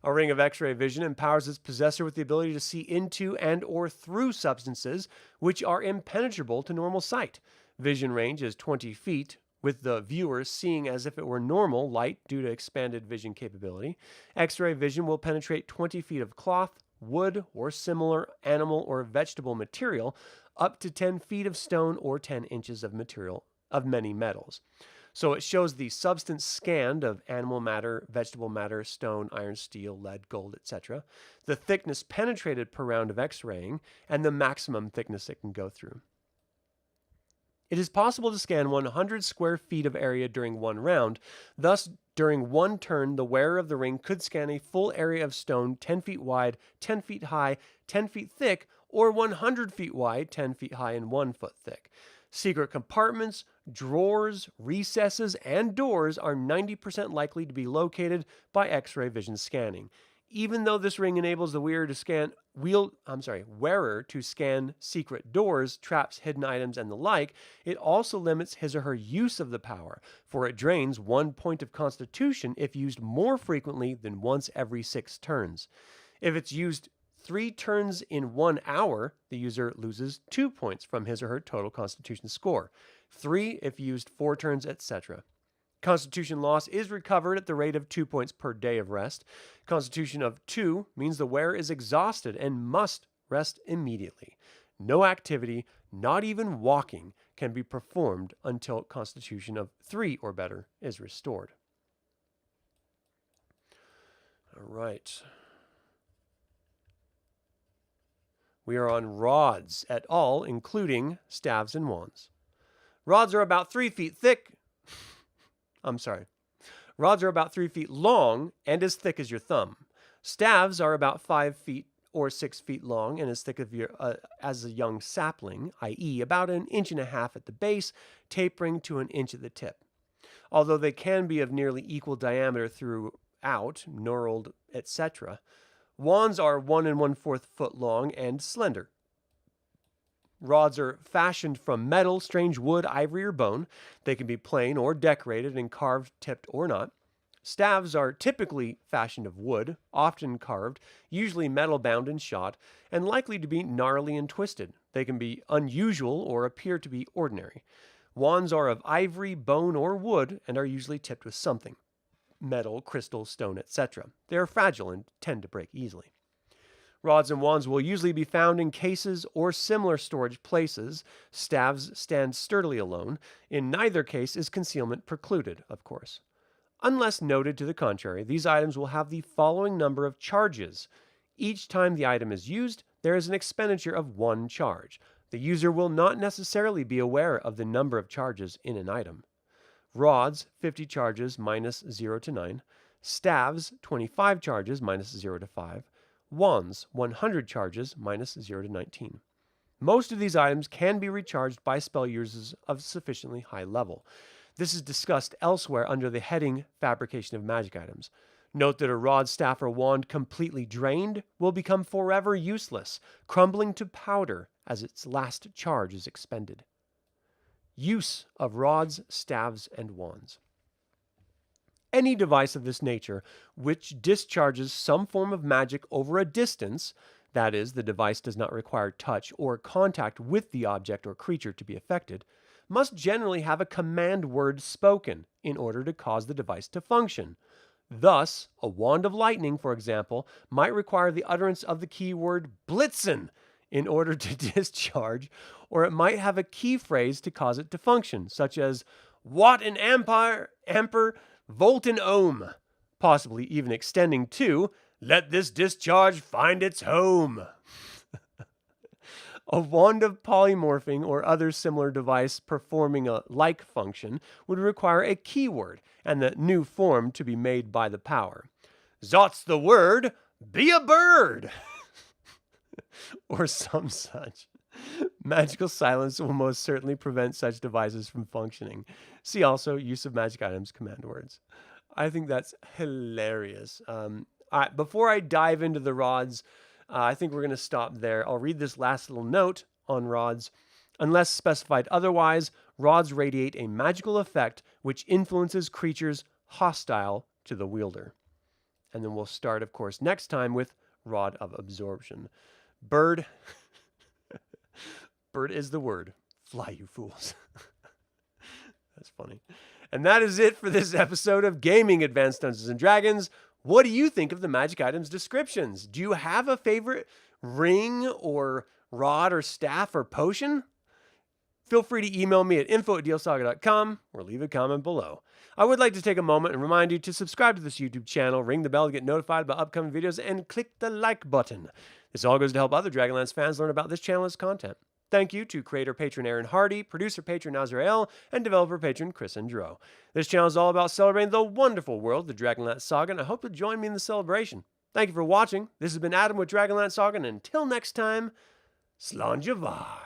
A ring of X-ray vision empowers its possessor with the ability to see into and or through substances which are impenetrable to normal sight. Vision range is 20 feet, with the viewer seeing as if it were normal light due to expanded vision capability. X-ray vision will penetrate 20 feet of cloth, wood, or similar animal or vegetable material, up to 10 feet of stone or 10 inches of material of many metals. So it shows the substance scanned of animal matter, vegetable matter, stone, iron, steel, lead, gold, etc., the thickness penetrated per round of X-raying, and the maximum thickness it can go through. It is possible to scan 100 square feet of area during 1 round. Thus, during 1 turn, the wearer of the ring could scan a full area of stone 10 feet wide, 10 feet high, 10 feet thick, or 100 feet wide, 10 feet high, and 1 foot thick. Secret compartments, drawers, recesses, and doors are 90% likely to be located by X-ray vision scanning. Even though this ring enables the wearer to scan secret doors, traps, hidden items, and the like, it also limits his or her use of the power, for it drains 1 point of constitution if used more frequently than once every 6 turns. If it's used 3 turns in 1 hour, the user loses 2 points from his or her total constitution score. 3 if used 4 turns, etc. Constitution loss is recovered at the rate of 2 points per day of rest. Constitution of 2 means the wearer is exhausted and must rest immediately. No activity, not even walking, can be performed until Constitution of 3 or better is restored. All right. We are on rods at all, including staves and wands. Rods are about 3 feet thick. I'm sorry. Rods are about 3 feet long and as thick as your thumb. Staves are about 5 feet or 6 feet long and as thick as a young sapling, i.e., about 1.5 inches at the base, tapering to 1 inch at the tip. Although they can be of nearly equal diameter throughout, knurled, etc., wands are 1 1/4 foot long and slender. Rods are fashioned from metal, strange wood, ivory, or bone. They can be plain or decorated and carved, tipped, or not. Staves are typically fashioned of wood, often carved, usually metal bound and shot, and likely to be gnarly and twisted. They can be unusual or appear to be ordinary. Wands are of ivory, bone, or wood and are usually tipped with something: metal, crystal, stone, etc. They are fragile and tend to break easily. Rods and wands will usually be found in cases or similar storage places. Staves stand sturdily alone. In neither case is concealment precluded, of course. Unless noted to the contrary, these items will have the following number of charges. Each time the item is used, there is an expenditure of 1 charge. The user will not necessarily be aware of the number of charges in an item. Rods, 50 charges minus 0 to 9. Staves, 25 charges minus 0 to 5. Wands, 100 charges minus 0 to 19. Most of these items can be recharged by spell users of sufficiently high level. This is discussed elsewhere under the heading Fabrication of Magic Items. Note that a rod, staff, or wand completely drained will become forever useless, crumbling to powder as its last charge is expended. Use of rods, staves, and wands. Any device of this nature which discharges some form of magic over a distance, that is, the device does not require touch or contact with the object or creature to be affected, must generally have a command word spoken in order to cause the device to function. Thus, a wand of lightning, for example, might require the utterance of the keyword Blitzen in order to discharge, or it might have a key phrase to cause it to function, such as Watt and Ampere, Volt and Ohm, possibly even extending to Let this discharge find its home. A wand of polymorphing or other similar device performing a like function would require a keyword and the new form to be made by the power. Zot's the word, be a bird! Or some such. Magical silence will most certainly prevent such devices from functioning. See also use of magic items command words. I think that's hilarious. Before I dive into the rods, I think we're going to stop there. I'll read this last little note on rods. Unless specified otherwise, rods radiate a magical effect which influences creatures hostile to the wielder. And then we'll start, of course, next time with Rod of Absorption. Bird. Bird is the word. Fly, you fools. That's funny. And that is it for this episode of Gaming Advanced Dungeons & Dragons. What do you think of the magic items descriptions? Do you have a favorite ring or rod or staff or potion? Feel free to email me at info@dlsaga.com or leave a comment below. I would like to take a moment and remind you to subscribe to this YouTube channel, ring the bell to get notified about upcoming videos, and click the like button. This all goes to help other Dragonlance fans learn about this channel's content. Thank you to creator patron Aaron Hardy, producer patron Azrael, and developer patron Chris Androu. This channel is all about celebrating the wonderful world of the Dragonlance Saga, and I hope you'll join me in the celebration. Thank you for watching. This has been Adam with Dragonlance Saga, and until next time, Slanjavar.